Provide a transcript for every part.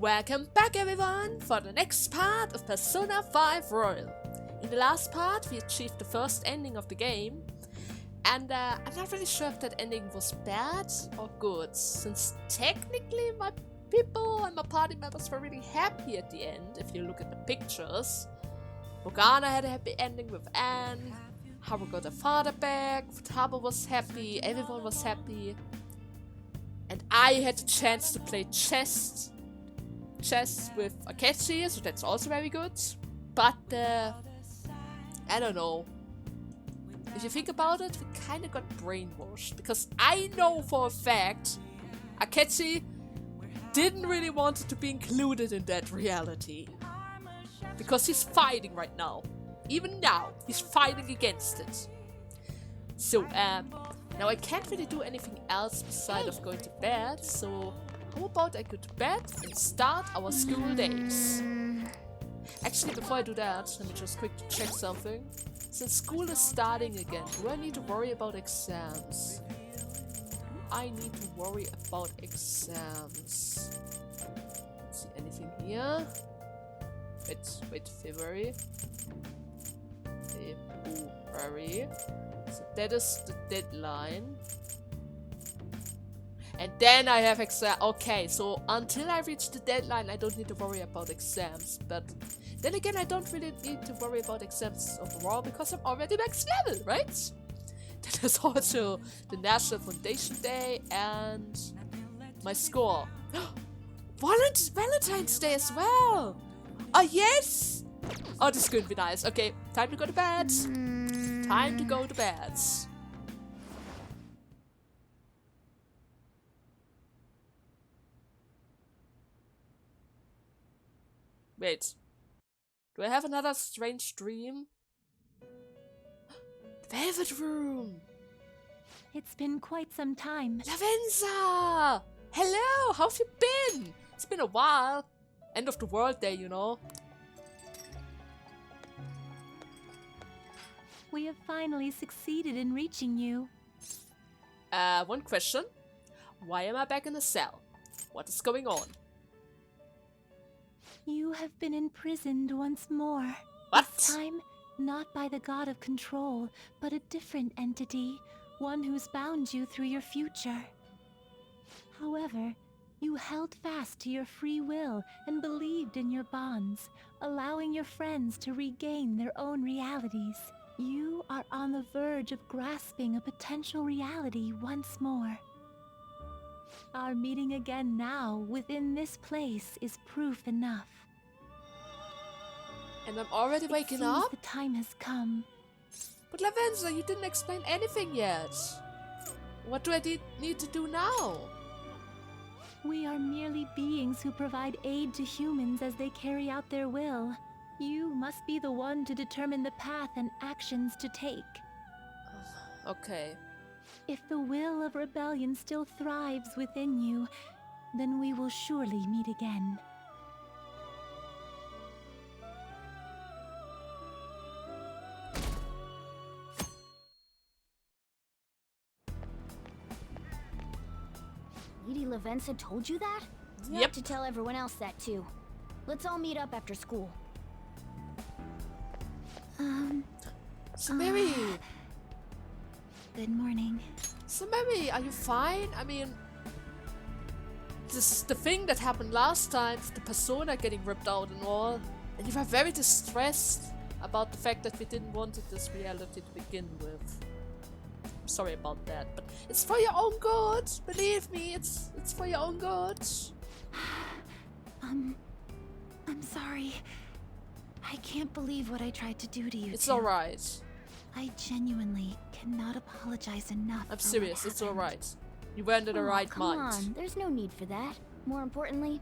Welcome back everyone for the next part of Persona 5 Royal. In the last part we achieved the first ending of the game, and I'm not really sure if that ending was bad or good, since technically my people and my party members were really happy at the end if you look at the pictures. Morgana had a happy ending with Anne, Haru got her father back, Futaba was happy, everyone was happy. And I had the chance to play chess with Akechi, so that's also very good. But, I don't know. If you think about it, we kinda got brainwashed. Because I know for a fact Akechi didn't really want to be included in that reality. Because he's fighting right now. Even now, he's fighting against it. So, now I can't really do anything else besides of going to bed, so how about I go to bed and start our school days? Actually, before I do that, let me just quickly check something. Since school is starting again, do I need to worry about exams? I need to worry about exams. Let's see, anything here? Wait, February. So that is the deadline. And then I have exam. Okay, so until I reach the deadline, I don't need to worry about exams. But then again, I don't really need to worry about exams overall because I'm already max level, right? That is also the National Foundation Day and my score. Valentine's Day as well! Oh, yes! Oh, this is going to be nice. Okay, time to go to bed. Time to go to bed. Wait. Do I have another strange dream? Velvet Room! It's been quite some time. Lavenza! Hello! How've you been? It's been a while. End of the world day, you know. We have finally succeeded in reaching you. One question. Why am I back in the cell? What is going on? You have been imprisoned once more. What? This time, not by the god of control, but a different entity, one who's bound you through your future. However, you held fast to your free will and believed in your bonds, allowing your friends to regain their own realities. You are on the verge of grasping a potential reality once more. Our meeting again now within this place is proof enough. And I'm already waking It up? seems the time has come. But Lavenza, you didn't explain anything yet. What do I need to do now? We are merely beings who provide aid to humans as they carry out their will. You must be the one to determine the path and actions to take. Okay. If the will of rebellion still thrives within you, then we will surely meet again. Lady Lavenza told you that? You Yep. have to tell everyone else that too. Let's all meet up after school. So Mary! Good morning. So Mary, are you fine? I mean, the thing that happened last time, the persona getting ripped out and all, and you were very distressed about the fact that we didn't want this reality to begin with. I'm sorry about that, but it's for your own good. Believe me, it's for your own good. I'm sorry. I can't believe what I tried to do to you. It's alright. I genuinely cannot apologize enough. I'm for serious, what it's happened. alright. You weren't in the right Come mind. on, there's no need for that. More importantly,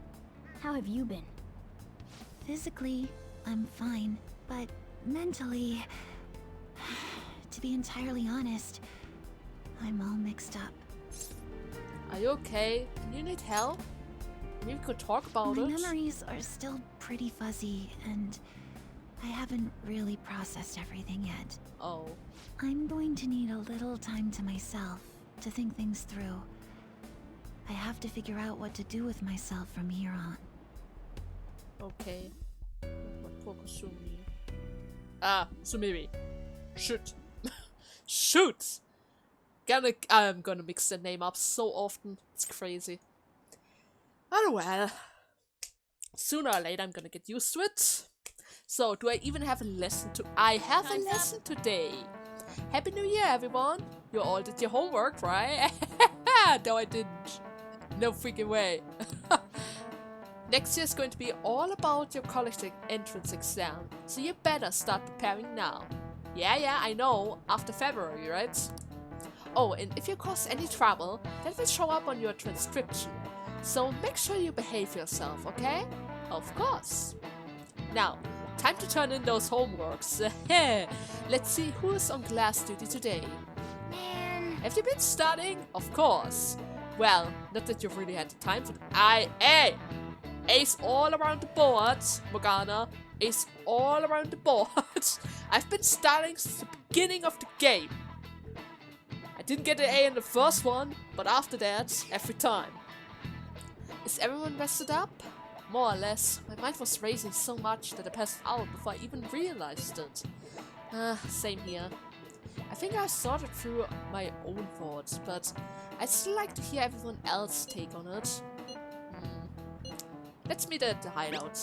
how have you been? Physically, I'm fine, but mentally, to be entirely honest, I'm all mixed up. Are you okay? Do you need help? Maybe we could talk about My it. memories are still pretty fuzzy, and I haven't really processed everything yet. Oh. I'm going to need a little time to myself to think things through. I have to figure out what to do with myself from here on. Okay. What poor Kusumi? Ah, Sumiri. Shoot. Shoot! I'm gonna mix the name up so often. It's crazy. Oh well. Sooner or later I'm gonna get used to it. So, do I even have a lesson to- I have a lesson today. Happy New Year, everyone! You all did your homework, right? No, I didn't. No freaking way. Next year is going to be all about your college entrance exam, so you better start preparing now. Yeah, I know, after February, right? Oh, and if you cause any trouble, that will show up on your transcription. So make sure you behave yourself, okay? Of course. Now, time to turn in those homeworks. Let's see who's on class duty today. Man. Have you been studying? Of course. Well, not that you've really had the time for that. Ace all around the board, Morgana. Ace all around the board. I've been studying since the beginning of the game. I didn't get an A in the first one, but after that, every time. Is everyone rested up? More or less. My mind was racing so much that I passed out before I even realized it. Same here. I think I sorted through my own thoughts, but I'd still like to hear everyone else's take on it. Let's meet at the hideout.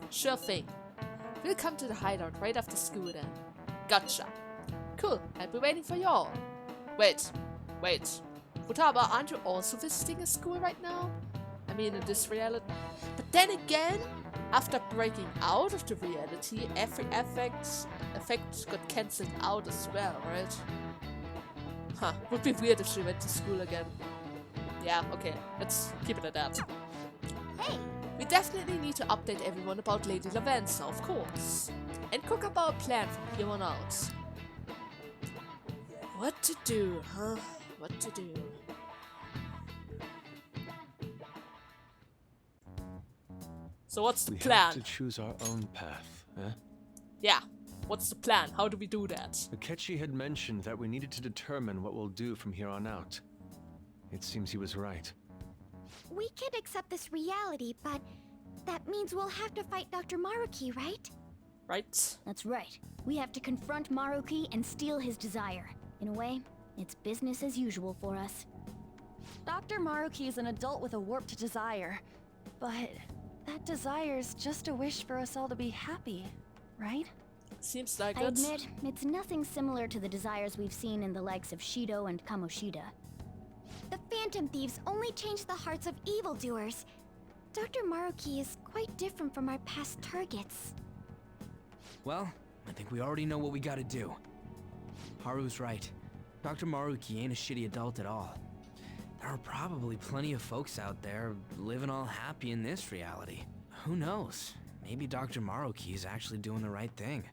Sure thing. We'll come to the hideout right after school then. Gotcha. Cool, I'll be waiting for y'all. Wait. Futaba, aren't you also visiting a school right now? I mean, in this reality. But then again, after breaking out of the reality, every effect got cancelled out as well, right? Huh, would be weird if she went to school again. Yeah, okay, let's keep it at that. Hey! We definitely need to update everyone about Lady Lavenza, of course. And cook up our plan from here on out. What to do, huh? What to do? So what's the plan? We have to choose our own path, eh? Yeah, what's the plan? How do we do that? Akechi had mentioned that we needed to determine what we'll do from here on out. It seems he was right. We could accept this reality, but that means we'll have to fight Dr. Maruki, right? Right? That's right. We have to confront Maruki and steal his desire. In a way, it's business as usual for us. Dr. Maruki is an adult with a warped desire, but that desire's just a wish for us all to be happy, right? Seems like I it. admit, it's nothing similar to the desires we've seen in the likes of Shido and Kamoshida. The Phantom Thieves only change the hearts of evildoers. Dr. Maruki is quite different from our past targets. Well, I think we already know what we gotta do. Haru's right. Dr. Maruki ain't a shitty adult at all. There are probably plenty of folks out there living all happy in this reality. Who knows? Maybe Dr. Maruki is actually doing the right thing.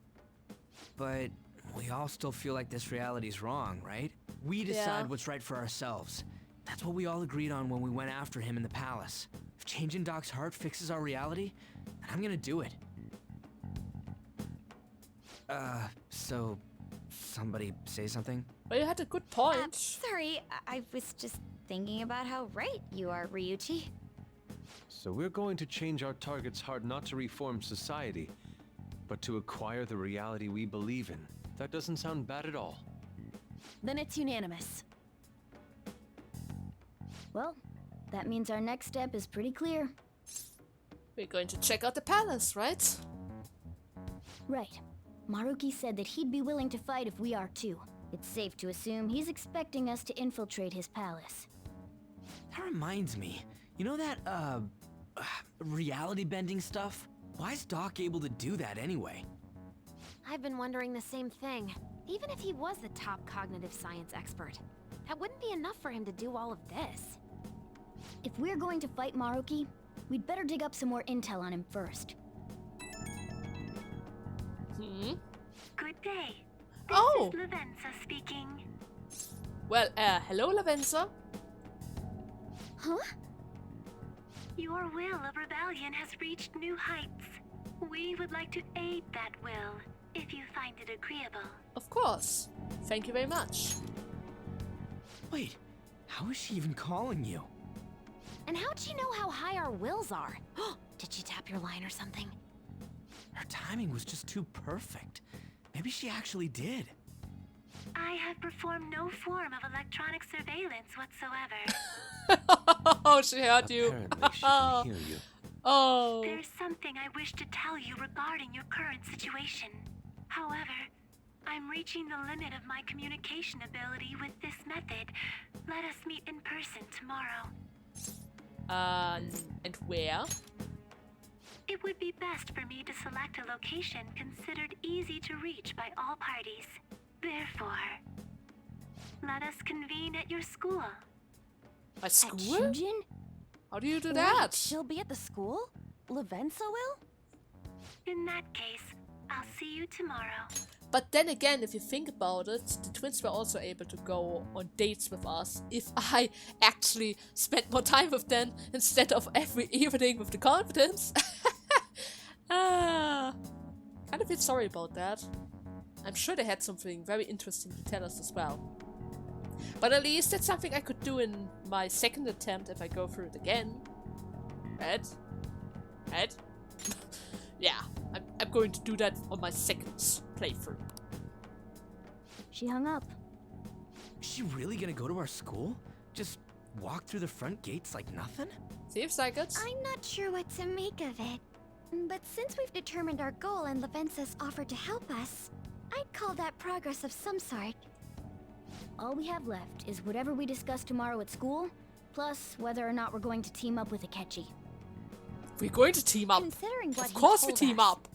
But we all still feel like this reality's wrong, right? We decide what's right for ourselves. That's what we all agreed on when we went after him in the palace. If changing Doc's heart fixes our reality, then I'm gonna do it. So somebody say something? Well, you had a good point. Sorry, I was just thinking about how right you are, Ryuichi. So we're going to change our target's heart not to reform society, but to acquire the reality we believe in. That doesn't sound bad at all. Then it's unanimous. Well, that means our next step is pretty clear. We're going to check out the palace, right? Right. Maruki said that he'd be willing to fight if we are too. It's safe to assume he's expecting us to infiltrate his palace. That reminds me. You know that, reality bending stuff? Why is Doc able to do that anyway? I've been wondering the same thing. Even if he was the top cognitive science expert, that wouldn't be enough for him to do all of this. If we're going to fight Maruki, we'd better dig up some more intel on him first. Good day. Oh! This is Lavenza speaking. Well, hello, Lavenza. Huh? Your will of rebellion has reached new heights. We would like to aid that will, if you find it agreeable. Of course. Thank you very much. Wait, how is she even calling you? And how'd she know how high our wills are? Did she tap your line or something? Her timing was just too perfect. Maybe she actually did. I have performed no form of electronic surveillance whatsoever. Oh, she heard you. Apparently, she can hear you. Oh. There's something I wish to tell you regarding your current situation. However, I'm reaching the limit of my communication ability with this method. Let us meet in person tomorrow. And where? It would be best for me to select a location considered easy to reach by all parties. Therefore, let us convene at your school. My At school? Shujin? How do you do Wait, that? she'll be at the school? Lavenza will? In that case, I'll see you tomorrow. But then again, if you think about it, the twins were also able to go on dates with us if I actually spent more time with them instead of every evening with the confidence. Kind of feel sorry about that. I'm sure they had something very interesting to tell us as well. But at least that's something I could do in my second attempt if I go through it again. Right? Right? Yeah, I'm going to do that on my second playthrough. She hung up. Is she really gonna go to our school? Just walk through the front gates like nothing? Seems like it. I'm not sure what to make of it. But since we've determined our goal and Lavenza's offered to help us, I'd call that progress of some sort. All we have left is whatever we discuss tomorrow at school, plus whether or not we're going to team up with Akechi. We're going to team up. Considering what Of course we team up.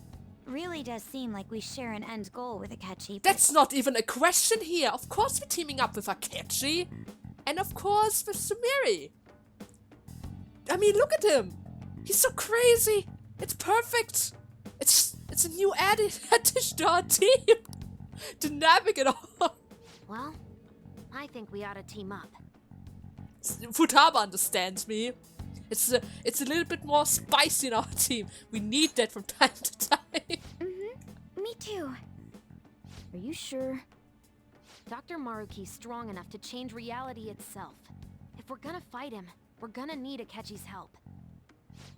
Really does seem like we share an end goal with Akechi. That's not even a question here. Of course we're teaming up with Akechi. And of course with Sumiri. I mean, look at him. He's so crazy. It's perfect. It's a new addition to our team. Dynamic and all. Well, I think we ought to team up. Futaba understands me. It's a little bit more spicy in our team. We need that from time to time. Me too. Are you sure? Dr. Maruki's strong enough to change reality itself. If we're gonna fight him, we're gonna need Akechi's help.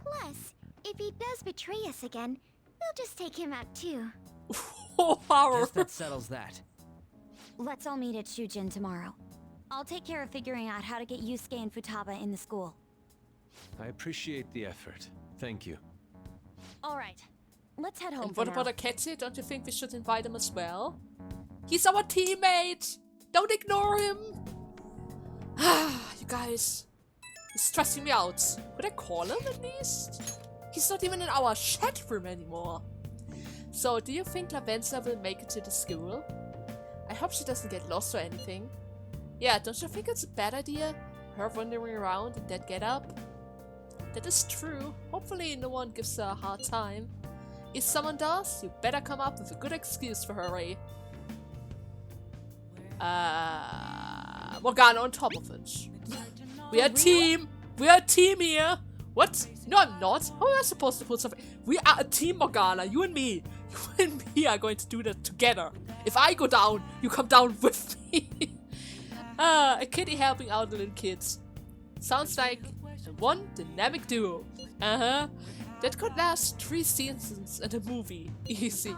Plus, if he does betray us again, we'll just take him out too. Oh, horror. Guess that settles that. Let's all meet at Shujin tomorrow. I'll take care of figuring out how to get Yusuke and Futaba in the school. I appreciate the effort. Thank you. All right, let's head home And for what now. about Akechi? Don't you think we should invite him as well? He's our teammate! Don't ignore him! You guys. He's stressing me out. Could I call him at least? He's not even in our chat room anymore. So, do you think Lavenza will make it to the school? I hope she doesn't get lost or anything. Yeah, don't you think it's a bad idea? Her wandering around in that getup? That is true. Hopefully no one gives her a hard time. If someone does, you better come up with a good excuse for her, Rhei. Morgana on top of it. We are a team! We are a team here! What? No, I'm not. How am I supposed to put something? We are a team, Morgana. You and me. You and me are going to do that together. If I go down, you come down with me. A kitty helping out the little kids. Sounds like one dynamic duo. That could last 3 seasons and a movie. Easy.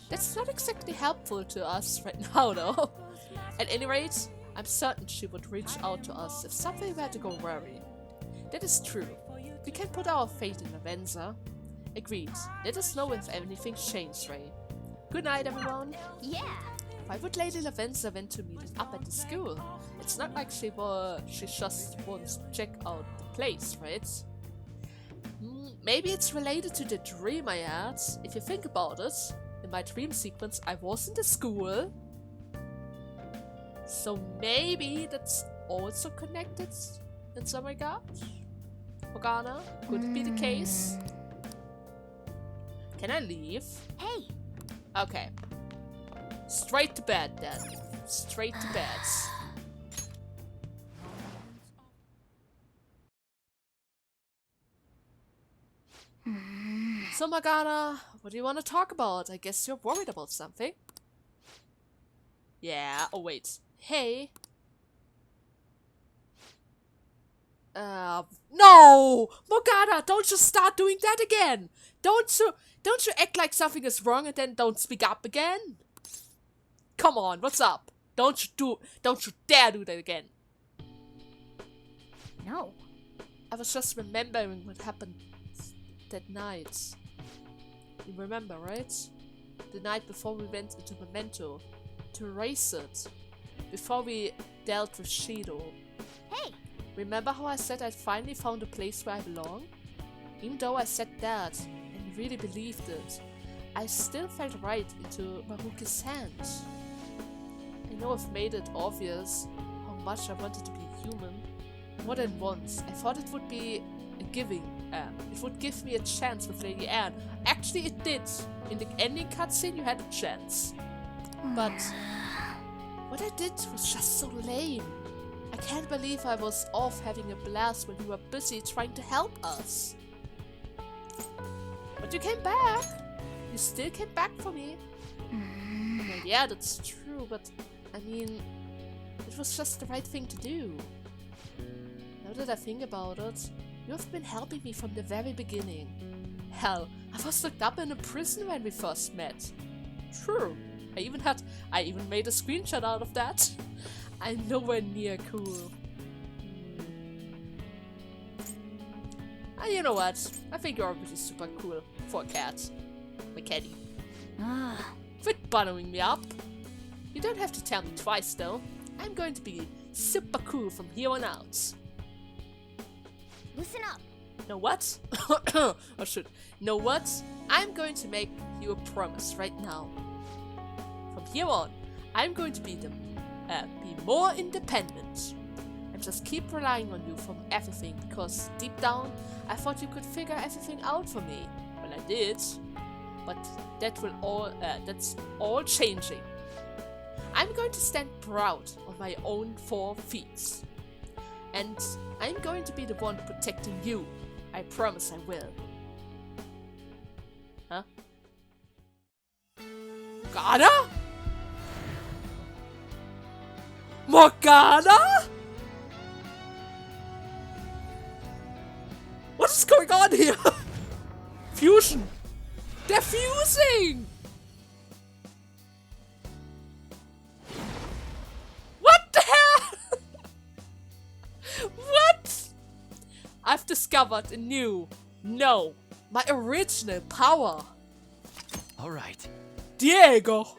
That's not exactly helpful to us right now, though. At any rate, I'm certain she would reach out to us if something were to go wrong. That is true. We can put our faith in Lavenza. Agreed. Let us know if anything changed, Rhei. Good night, everyone. Yeah. Why would Lady Lavenza want to meet us up at the school? It's not like she just wants to check out the place, right? Maybe it's related to the dream I had. If you think about it, in my dream sequence I was in the school. So maybe that's also connected in some regard? Morgana, could it be the case? Can I leave? Hey, Okay. Straight to bed then. Straight to bed. So Morgana, what do you want to talk about? I guess you're worried about something. Yeah, oh wait. Hey. No! Morgana, don't you start doing that again! Don't you act like something is wrong and then don't speak up again? Come on, what's up? Don't you dare do that again. No. I was just remembering what happened that night. You remember, right? The night before we went into Memento to erase it. Before we dealt with Shido. Hey! Remember how I said I'd finally found a place where I belong? Even though I said that and really believed it, I still felt right into Maruki's hands. I know I've made it obvious how much I wanted to be human. More than once, I thought it would be it would give me a chance with Lady Anne. Actually, it did. In the ending cutscene, you had a chance. But what I did was just so lame. I can't believe I was off having a blast when you were busy trying to help us. But you came back. You still came back for me. Well, yeah, that's true, but I mean, it was just the right thing to do. Now that I think about it, you have been helping me from the very beginning. Hell, I was locked up in a prison when we first met. True. I even made a screenshot out of that. I'm nowhere near cool. And you know what? I think you're really super cool for a cat. My catty. Quit buttering me up. You don't have to tell me twice though. I'm going to be super cool from here on out. Listen up. Know what? Oh shit. Know what? I'm going to make you a promise right now. From here on, I'm going to be more independent. And just keep relying on you from everything, because deep down, I thought you could figure everything out for me. Well, I did. But that's all changing. I'm going to stand proud on my own 4 feet. And I'm going to be the one protecting you. I promise I will. Huh? Morgana? Morgana? What is going on here? Fusion! They're fusing! What the hell? What? I've discovered a new, my original power. All right. Diego!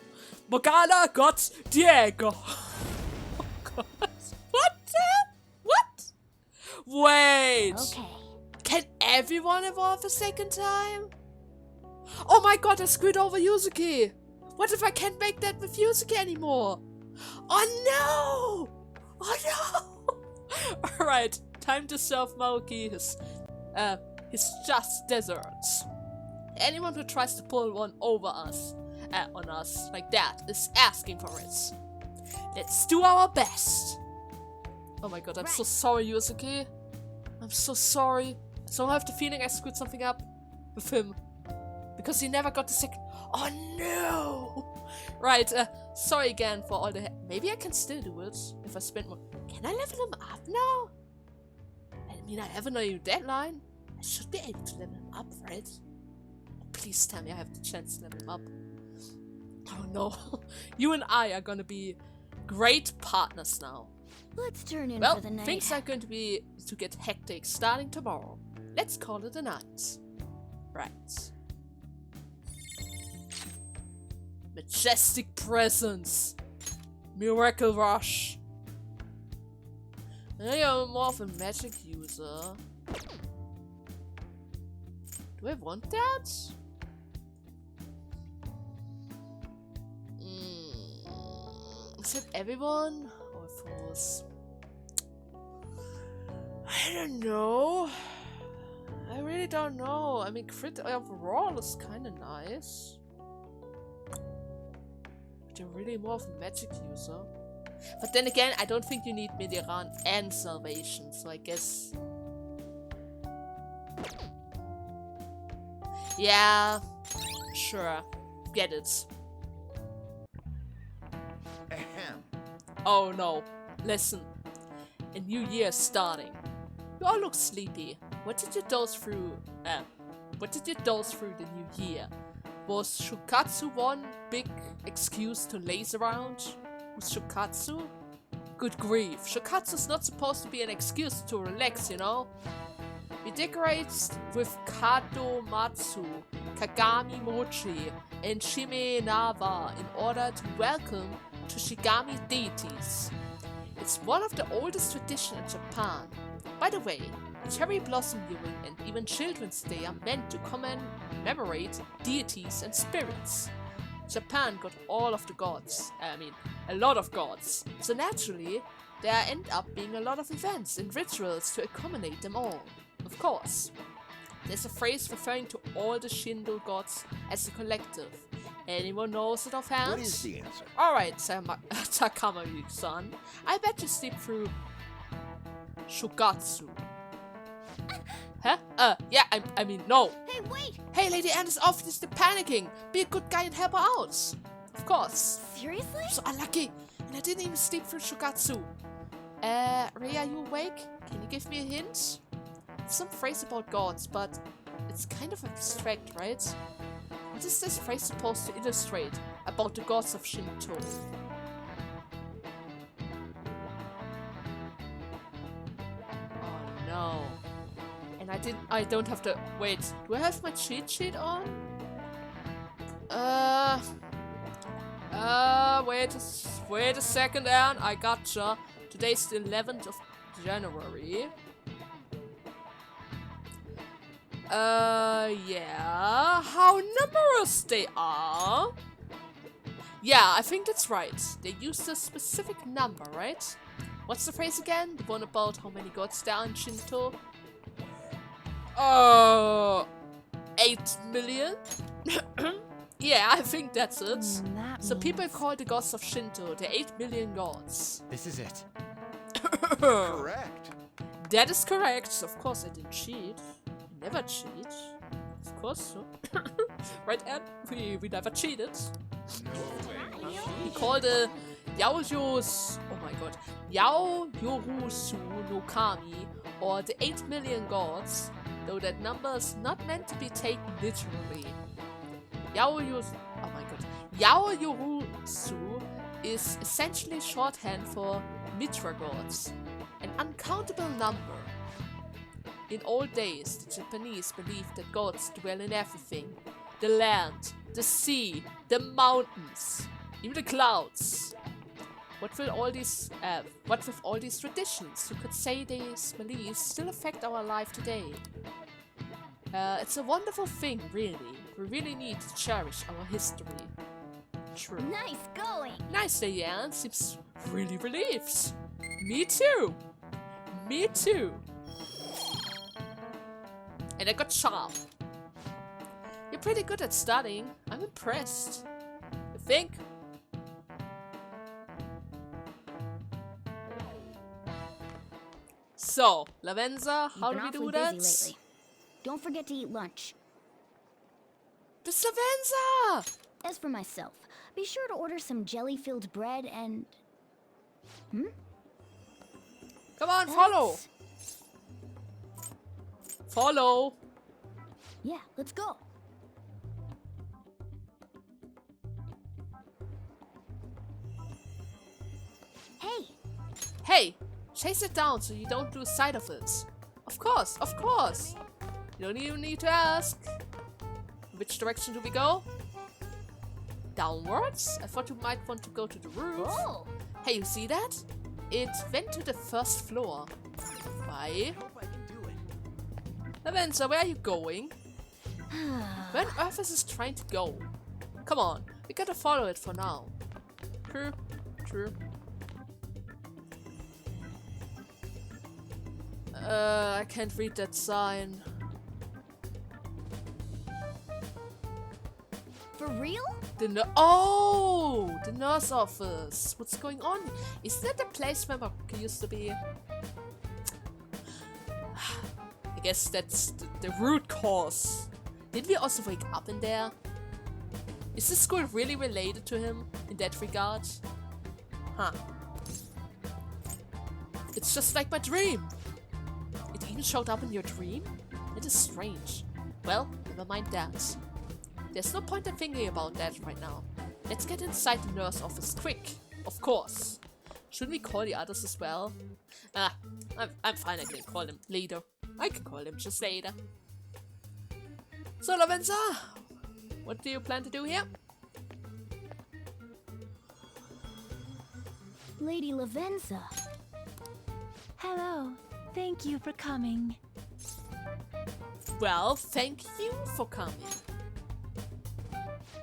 Morgana got Diego! Oh god. What the? What? Wait! Okay. Can everyone evolve a second time? Oh my god, I screwed over Yuzuki! What if I can't make that with Yuzuki anymore? Oh no! Oh no! Alright, time to serve Maruki his just desserts. Anyone who tries to pull one over us, on us like that is asking for it. Let's do our best. Oh my god, I'm so sorry, Yuzuki. I'm so sorry. So I have the feeling I screwed something up with him. Because he never got the second. Oh no! Right, sorry again for all the. Maybe I can still do it if I spend more. Can I level him up now? I mean, I have a new deadline. I should be able to level him up, right? Please tell me I have the chance to level him up. Oh no. You and I are gonna be great partners now. Let's turn in Well, for the night. things are going to get hectic starting tomorrow. Let's call it a night. Right. Majestic presence. Miracle rush. I am more of a magic user. Do I want that? Is it everyone? Or fools? I don't know. I really don't know. I mean, crit overall is kind of nice. But you're really more of a magic user. But then again, I don't think you need Mediran and Salvation, so I guess... Yeah, sure. Get it. Ahem. Oh no. Listen. A new year is starting. You all look sleepy. What did you doze through? What did you doze through the new year? Was Shukatsu one big excuse to laze around? Was Shukatsu? Good grief, Shukatsu's not supposed to be an excuse to relax, you know? We decorate with Kado Matsu, Kagami Mochi, and Shime Nawa in order to welcome Toshigami deities. It's one of the oldest traditions in Japan. By the way, cherry blossom viewing and even Children's Day are meant to commemorate deities and spirits. Japan got all of the gods, a lot of gods, so naturally there end up being a lot of events and rituals to accommodate them all. Of course, there's a phrase referring to all the Shindo gods as a collective. Anyone knows it offhand? What is the answer? Alright, Takamayu-san. I bet you sleep through Shugatsu. Huh? Yeah, I mean, no. Hey, wait! Hey, Lady Anne is obviously panicking. Be a good guy and help her out. Of course. Seriously? So unlucky. And I didn't even sleep through Shugatsu. Rhei, are you awake? Can you give me a hint? It's some phrase about gods, but it's kind of abstract, right? What is this phrase supposed to illustrate about the gods of Shinto? Oh no. And I don't have to, wait, do I have my cheat sheet on? Wait a second, Anne, I gotcha. Today's the 11th of January. Yeah, how numerous they are. Yeah, I think that's right. They used a specific number, right? What's the phrase again? The one about how many gods there are in Shinto? 8 million? Yeah, I think that's it. So people call the gods of Shinto the 8 million gods. This is it. Correct. That is correct. Of course I didn't cheat. Never cheat. Of course so. Right, Anne? We never cheated. We call the Yaoyos... Oh my god. Yaoyorusu no Kami, or the 8 million gods, though that number is not meant to be taken literally. Yaoyorusu is essentially shorthand for Mitra gods, an uncountable number. In old days, the Japanese believed that gods dwell in everything. The land, the sea, the mountains, even the clouds. What with all these traditions, you could say these beliefs still affect our life today. It's a wonderful thing, really. We really need to cherish our history. True. Nice going! Nice, Diane. Seems really relieved. Me too. Me too. And I got charm. You're pretty good at studying. I'm impressed. You think? So, Lavenza, how do we do that? Busy lately. Don't forget to eat lunch. Miss Lavenza! As for myself, be sure to order some jelly-filled bread and... Come on, follow! Follow! Yeah, let's go. Hey! Hey! Chase it down so you don't lose sight of it. Of course, of course! You don't even need to ask. Which direction do we go? Downwards? I thought you might want to go to the roof. Oh! Hey, you see that? It went to the first floor. Why? Lavenza, where are you going? Where on earth is this trying to go? Come on, we gotta follow it for now. True, true. I can't read that sign. For real? The nurse office. What's going on? Is that the place where Maruki used to be? I guess that's the root cause. Did we also wake up in there? Is this school really related to him in that regard? Huh. It's just like my dream. It even showed up in your dream? It is strange. Well, never mind that. There's no point in thinking about that right now. Let's get inside the nurse office quick. Of course. Shouldn't we call the others as well? I'm fine, I can call him later. I can call him just later. So, Lavenza, what do you plan to do here? Lady Lavenza. Hello. Thank you for coming. Well, thank you for coming.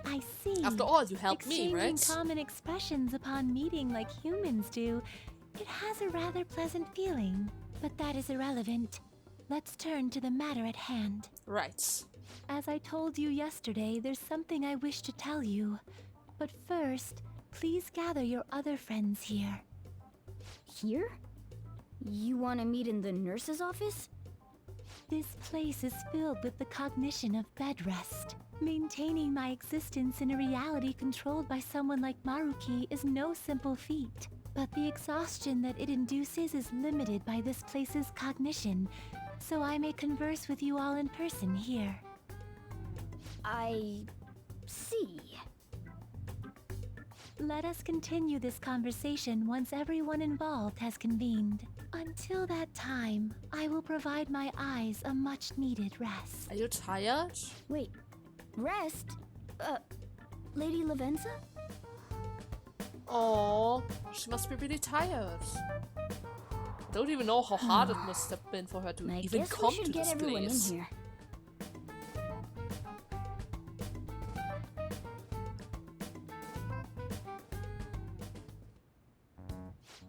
I see. After all, you helped me, right? Exchanging common expressions upon meeting like humans do, it has a rather pleasant feeling. But that is irrelevant. Let's turn to the matter at hand. Right. As I told you yesterday, there's something I wish to tell you. But first, please gather your other friends here. Here? You want to meet in the nurse's office? This place is filled with the cognition of bed rest. Maintaining my existence in a reality controlled by someone like Maruki is no simple feat. But the exhaustion that it induces is limited by this place's cognition, so I may converse with you all in person here. I see. Let us continue this conversation once everyone involved has convened. Until that time, I will provide my eyes a much-needed rest. Are you tired? Wait, rest? Lady Lavenza? Oh, she must be really tired. Don't even know how hard it must have been for her to I even guess come we should to get this everyone place. in here.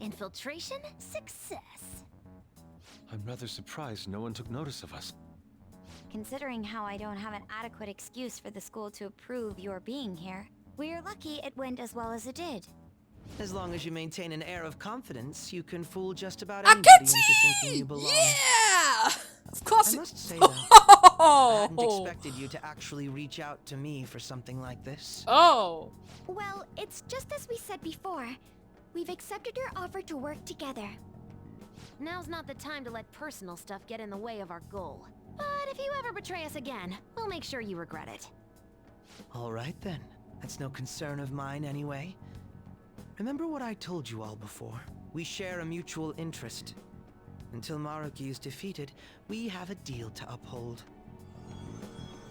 Infiltration success. I'm rather surprised no one took notice of us. Considering how I don't have an adequate excuse for the school to approve your being here, we're lucky it went as well as it did. As long as you maintain an air of confidence, you can fool just about anybody into thinking you belong. Yeah! Of course I it- must say, though, I hadn't Oh! expected you to actually reach out to me for something like this. Oh! Well, it's just as we said before. We've accepted your offer to work together. Now's not the time to let personal stuff get in the way of our goal. But if you ever betray us again, we'll make sure you regret it. All right, then. That's no concern of mine, anyway. Remember what I told you all before? We share a mutual interest. Until Maruki is defeated, we have a deal to uphold.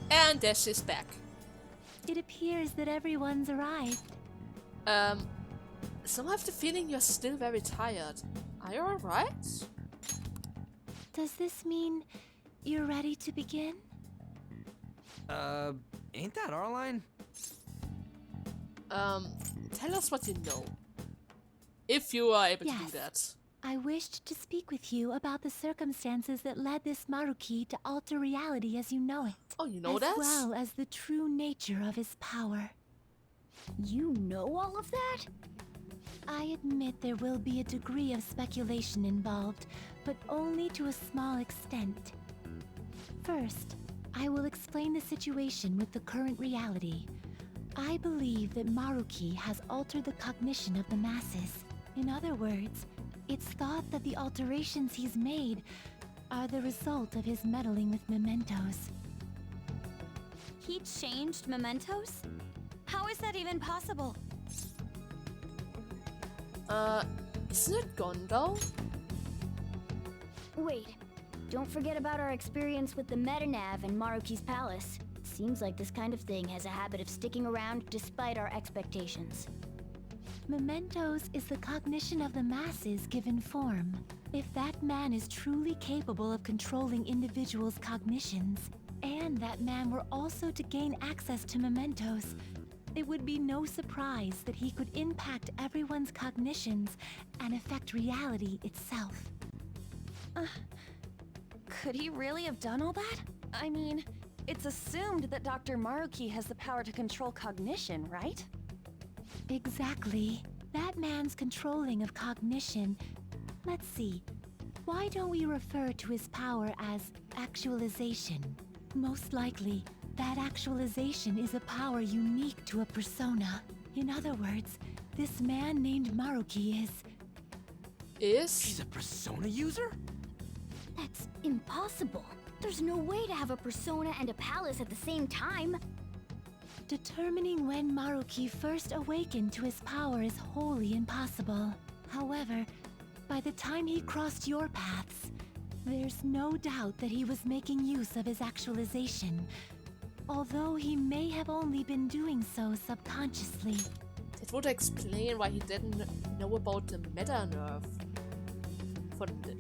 And there she's back. It appears that everyone's arrived. So I have the feeling you're still very tired. Are you alright? Does this mean you're ready to begin? Ain't that our line? Tell us what you know. If you are able to do Yes. that. I wished to speak with you about the circumstances that led this Maruki to alter reality as you know it. Oh, you know as that? well as the true nature of his power. You know all of that? I admit there will be a degree of speculation involved, but only to a small extent. First, I will explain the situation with the current reality. I believe that Maruki has altered the cognition of the masses. In other words, it's thought that the alterations he's made are the result of his meddling with mementos. He changed mementos? How is that even possible? Isn't it gone though? Wait, don't forget about our experience with the Metanav and Maruki's palace. Seems like this kind of thing has a habit of sticking around despite our expectations. Mementos is the cognition of the masses given form. If that man is truly capable of controlling individuals' cognitions, and that man were also to gain access to mementos, it would be no surprise that he could impact everyone's cognitions and affect reality itself. Could he really have done all that? I mean, it's assumed that Dr. Maruki has the power to control cognition, right? Exactly. That man's controlling of cognition. Let's see. Why don't we refer to his power as actualization? Most likely, that actualization is a power unique to a persona. In other words, this man named Maruki is... He's a persona user? That's impossible. There's no way to have a persona and a palace at the same time. Determining when Maruki first awakened to his power is wholly impossible. However, by the time he crossed your paths, there's no doubt that he was making use of his actualization, although he may have only been doing so subconsciously. That would explain why he didn't know about the meta nerve.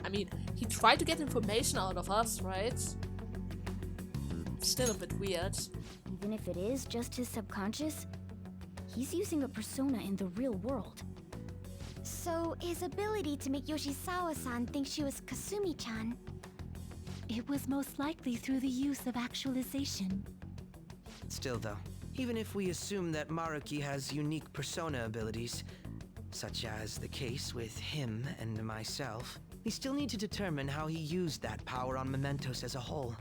I mean, he tried to get information out of us, right? Still a bit weird. Even if it is just his subconscious, he's using a persona in the real world. So, his ability to make Yoshizawa-san think she was Kasumi-chan. It was most likely through the use of actualization. Still though, even if we assume that Maruki has unique persona abilities, such as the case with him and myself, we still need to determine how he used that power on Mementos as a whole,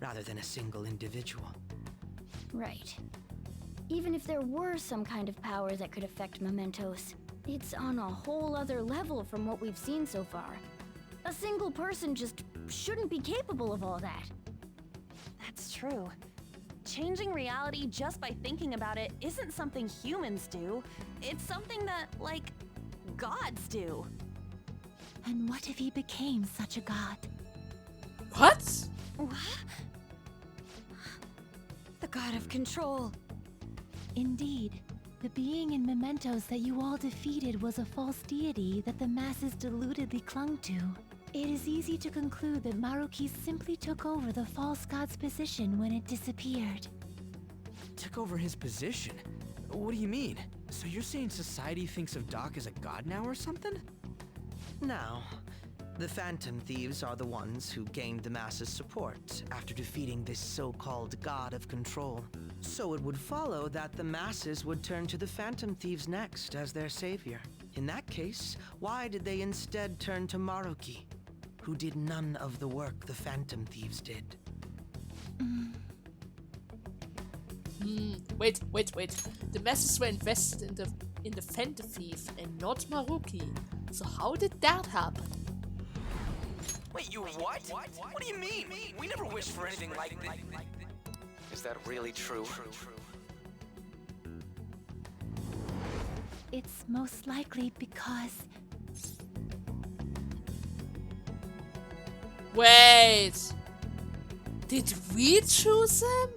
rather than a single individual. Right. Even if there were some kind of power that could affect Mementos, it's on a whole other level from what we've seen so far. A single person just shouldn't be capable of all that. That's true. Changing reality just by thinking about it isn't something humans do. It's something that, like, gods do. And what if he became such a god? What? The god of control. Indeed, the being in Mementos that you all defeated was a false deity that the masses deludedly clung to. It is easy to conclude that Maruki simply took over the false god's position when it disappeared. Took over his position? What do you mean? So you're saying society thinks of Doc as a god now or something? Now, the Phantom Thieves are the ones who gained the masses' support after defeating this so-called god of control. So it would follow that the masses would turn to the Phantom Thieves next as their savior. In that case, why did they instead turn to Maruki, who did none of the work the Phantom Thieves did? Wait. The masses were invested in the Phantom Thief and not Maruki. So how did that happen? Wait, you what? What do you mean? We never wished for anything like this. Is that really true? It's most likely because... Wait! Did we choose him?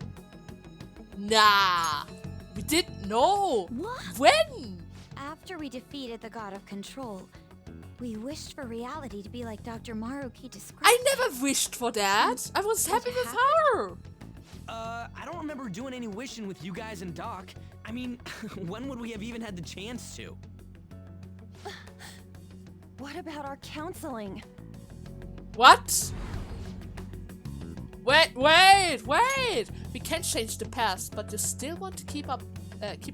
Nah! We didn't know! What? When? After we defeated the god of control, we wished for reality to be like Dr. Maruki described. I never wished for that! I was happy with her! I don't remember doing any wishing with you guys and Doc. I mean, when would we have even had the chance to? What about our counseling? What? Wait! We can change the past, but you still want to keep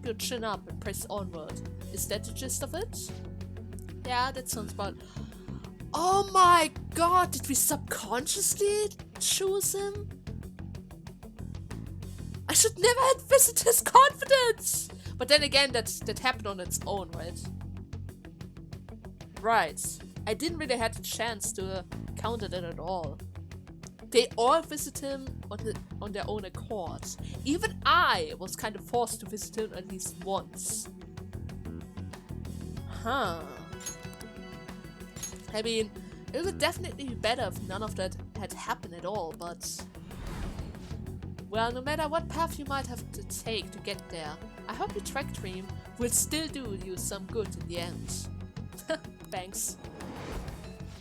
your chin up and press onward. Is that the gist of it? Yeah, that sounds about... Oh my god, did we subconsciously choose him? I should never have visited his confidence! But then again, that happened on its own, right? Right. I didn't really have the chance to counter that at all. They all visit him on their own accord. Even I was kind of forced to visit him at least once. Huh. I mean, it would definitely be better if none of that had happened at all, but... Well, no matter what path you might have to take to get there, I hope your track dream will still do you some good in the end. Thanks.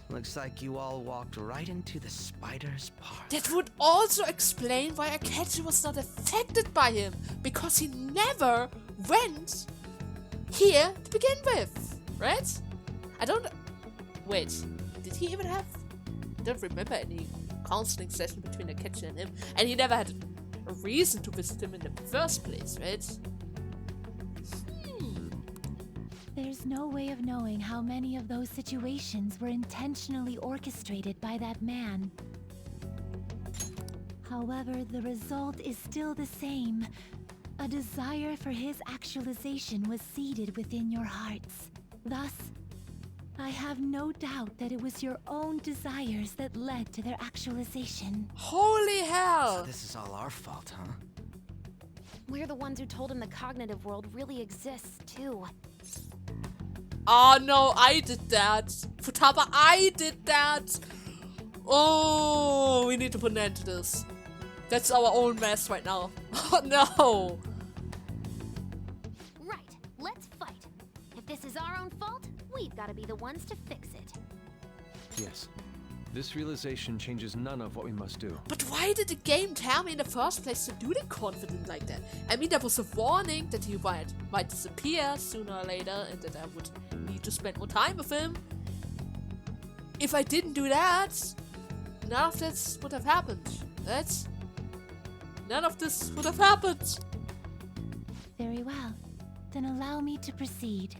Looks like you all walked right into the spider's park. That would also explain why Akechi was not affected by him, because he never went here to begin with, right? I don't... Wait, did he even have... I don't remember any counseling session between Akechi and him, and he never had a reason to visit him in the first place, right? There's no way of knowing how many of those situations were intentionally orchestrated by that man. However, the result is still the same. A desire for his actualization was seeded within your hearts. Thus, I have no doubt that it was your own desires that led to their actualization. Holy So hell! this is all our fault, huh? We're the ones who told him the cognitive world really exists, too. Oh no, I did that. Futaba, I did that. Oh, we need to put an end to this. That's our own mess right now. Oh no! Right, let's fight. If this is our own fault, we've got to be the ones to fix it. Yes. This realization changes none of what we must do. But why did the game tell me in the first place to do the confident like that? I mean, there was a warning that he might disappear sooner or later and that I would need to spend more time with him. If I didn't do that, none of this would have happened. None of this would have happened. Very well. Then allow me to proceed.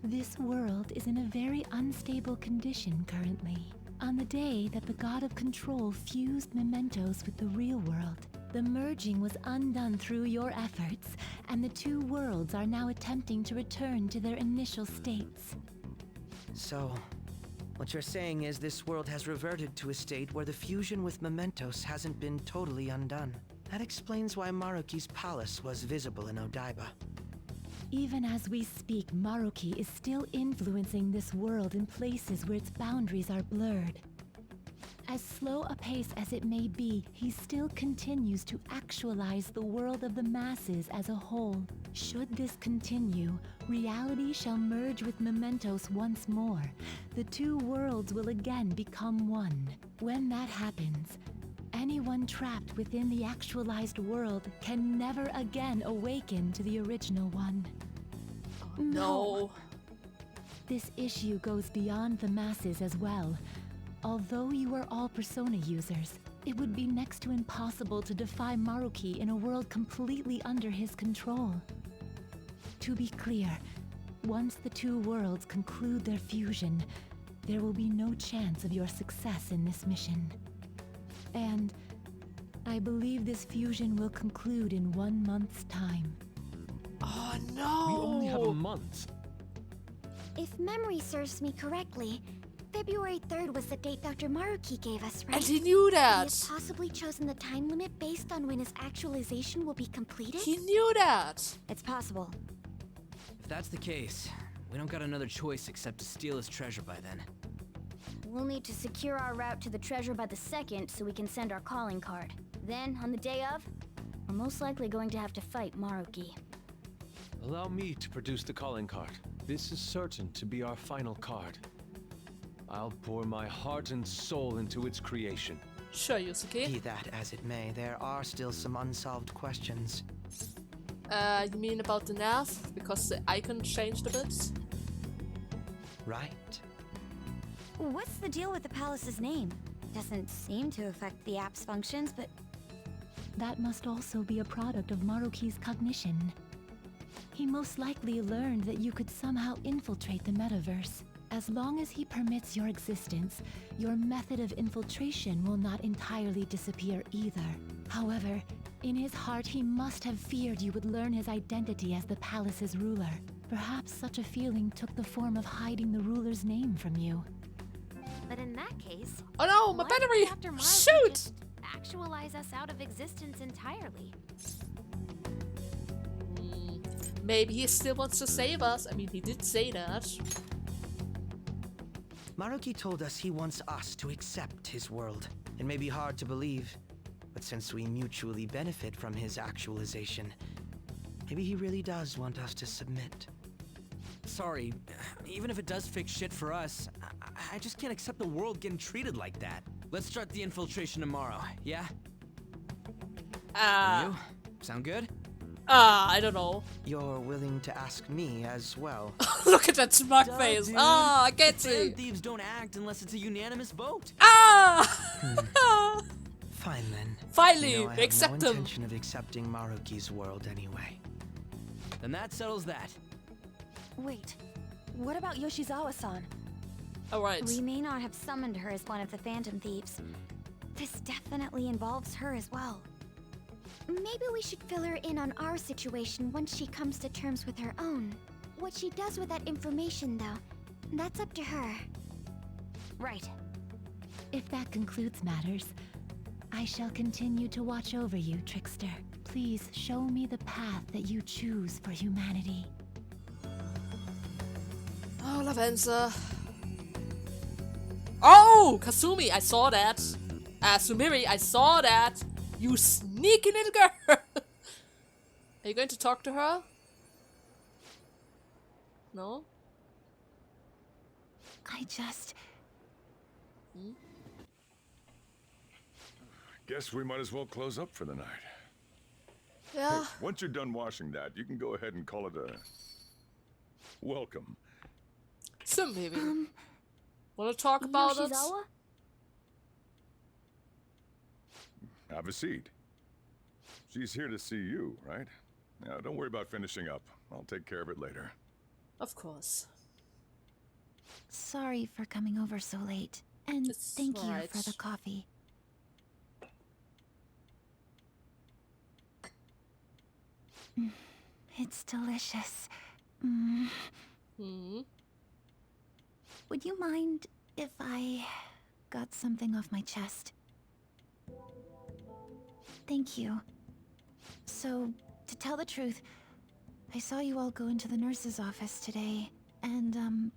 This world is in a very unstable condition currently. On the day that the God of Control fused mementos with the real world, the merging was undone through your efforts, and the two worlds are now attempting to return to their initial states. So, what you're saying is this world has reverted to a state where the fusion with mementos hasn't been totally undone. That explains why Maruki's palace was visible in Odaiba. Even as we speak, Maruki is still influencing this world in places where its boundaries are blurred. As slow a pace as it may be, he still continues to actualize the world of the masses as a whole. Should this continue, reality shall merge with mementos once more. The two worlds will again become one. When that happens, anyone trapped within the actualized world can never again awaken to the original one. No. This issue goes beyond the masses as well. Although you are all Persona users, it would be next to impossible to defy Maruki in a world completely under his control. To be clear, once the two worlds conclude their fusion, there will be no chance of your success in this mission. And I believe this fusion will conclude in 1 month's time. Oh no! We only have a month. If memory serves me correctly, February 3rd was the date Dr. Maruki gave us, right? And he knew He that! has possibly chosen the time limit based on when his actualization will be completed? He knew that! It's possible. If that's the case, we don't got another choice except to steal his treasure by then. We'll need to secure our route to the treasure by the 2nd so we can send our calling card. Then, on the day of, we're most likely going to have to fight Maruki. Allow me to produce the calling card. This is certain to be our final card. I'll pour my heart and soul into its creation. Sure, Yusuke. Be that as it may, there are still some unsolved questions. You mean about the nav? Because the icon changed a bit? Right? What's the deal with the palace's name? Doesn't seem to affect the app's functions, but That must also be a product of Maruki's cognition. He most likely learned that you could somehow infiltrate the metaverse. As long as he permits your existence, your method of infiltration will not entirely disappear either. However, in his heart he must have feared you would learn his identity as the palace's ruler. Perhaps such a feeling took the form of hiding the ruler's name from you. But in that case, Oh no, my why did battery! Dr. Maruki Shoot! just actualize us out of existence entirely? Maybe he still wants to save us. I mean, he did say that. Maruki told us he wants us to accept his world. It may be hard to believe, but since we mutually benefit from his actualization, maybe he really does want us to submit. Sorry, even if it does fix shit for us, I just can't accept the world getting treated like that. Let's start the infiltration tomorrow, yeah? You? Sound good? I don't know. You're willing to ask me as well. Look at that smug Duh, face. dude. I get Fan you. thieves don't act unless it's a unanimous vote. Fine then. Finally, You know, I we have accept no him. intention of accepting Maruki's world anyway. Then that settles that. Wait, what about Yoshizawa-san? Alright. we may not have summoned her as one of the Phantom Thieves. This definitely involves her as well. Maybe we should fill her in on our situation once she comes to terms with her own. What she does with that information, though, That's up to her. Right. If that concludes matters, I shall continue to watch over you, Trickster. Please show me the path that you choose for humanity. Oh, Lavenza. Oh, Kasumi, I saw that. Sumiri, I saw that. You sneaky little girl. Are you going to talk to her? No? I just... Guess we might as well close up for the night. Yeah. Once you're done washing that, you can go ahead and call it a welcome. So maybe. Wanna talk about it? Yoshizawa? Have a seat. She's here to see you, right? Now, don't worry about finishing up. I'll take care of it later. Of course. Sorry for coming over so late. And It's thank you alright. for the coffee. It's delicious. Would you mind if I got something off my chest? Thank you. So, to tell the truth, I saw you all go into the nurse's office today, and,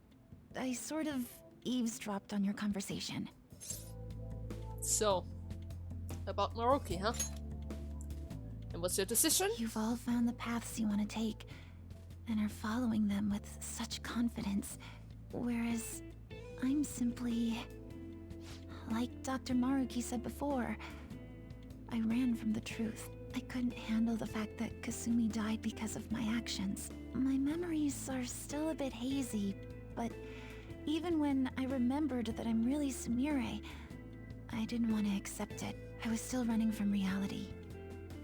I sort of eavesdropped on your conversation. So, about Maruki, huh? And what's your decision? You've all found the paths you want to take, and are following them with such confidence, whereas I'm simply... Like Dr. Maruki said before, I ran from the truth. I couldn't handle the fact that Kasumi died because of my actions. My memories are still a bit hazy, but even when I remembered that I'm really Sumire, I didn't want to accept it. I was still running from reality,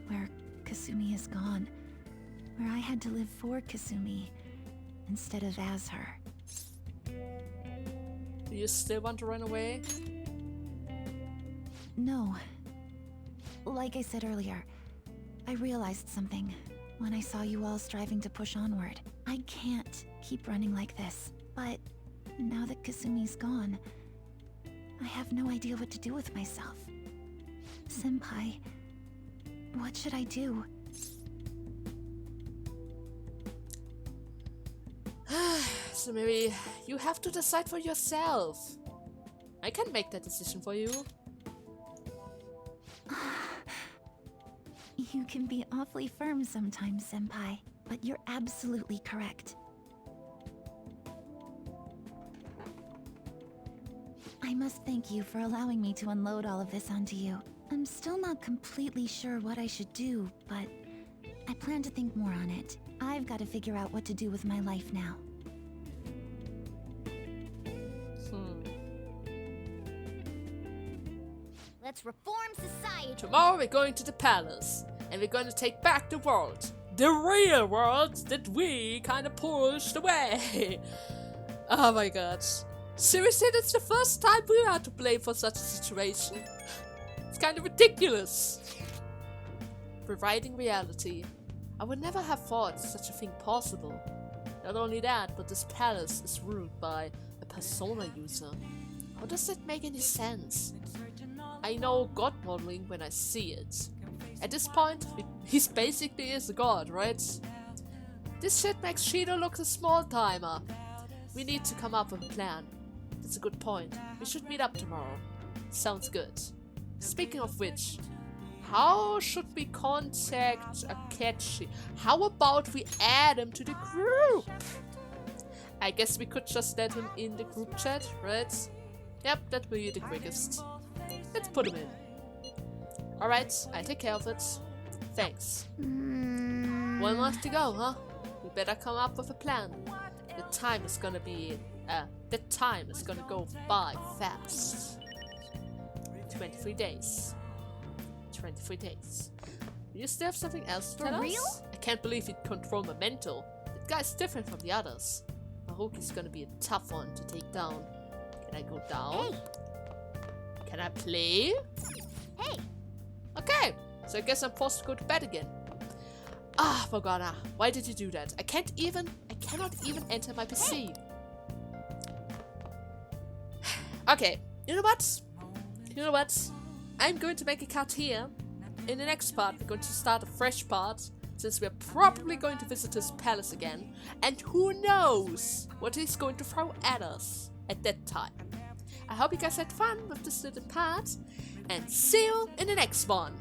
where Kasumi is gone, where I had to live for Kasumi instead of as her. Do you still want to run away? No. Like I said earlier, I realized something when I saw you all striving to push onward. I can't keep running like this, but now that Kasumi's gone, I have no idea what to do with myself. Senpai, what should I do? So maybe you have to decide for yourself. I can't make that decision for you. You can be awfully firm sometimes, Senpai, but you're absolutely correct. I must thank you for allowing me to unload all of this onto you. I'm still not completely sure what I should do, but I plan to think more on it. I've got to figure out what to do with my life now. Let's reform society. Tomorrow we're going to the palace, and we're going to take back the world. The real world that we kind of pushed away. Oh my god. Seriously, that's the first time we are to blame for such a situation. It's kind of ridiculous. Rewriting reality. I would never have thought such a thing possible. Not only that, but this palace is ruled by a persona user. How does that make any sense? I know god modeling when I see it. At this point, he's basically is a god, right? This shit makes Shido look a small timer. We need to come up with a plan. That's a good point. We should meet up tomorrow. Sounds good. Speaking of which, how should we contact Akechi? How about we add him to the group? I guess we could just let him in the group chat, right? Yep, that will be the quickest. Let's put him in. Alright, I take care of it. Thanks. 1 month to go, huh? We better come up with a plan. The time is gonna go by fast. 23 days. 23 days. Do you still have something else to tell us? real? I can't believe he'd control Memento. That guy's different from the others. Maruki's gonna be a tough one to take down. Can I go down? Hey. Can I play? Hey. Okay, so I guess I'm forced to go to bed again. Ah, Morgana, why did you do that? I cannot even enter my PC. Okay, you know what? You know what? I'm going to make a cut here. In the next part, we're going to start a fresh part, since we're probably going to visit his palace again, and who knows what he's going to throw at us at that time. I hope you guys had fun with this little part, and see you in the next one.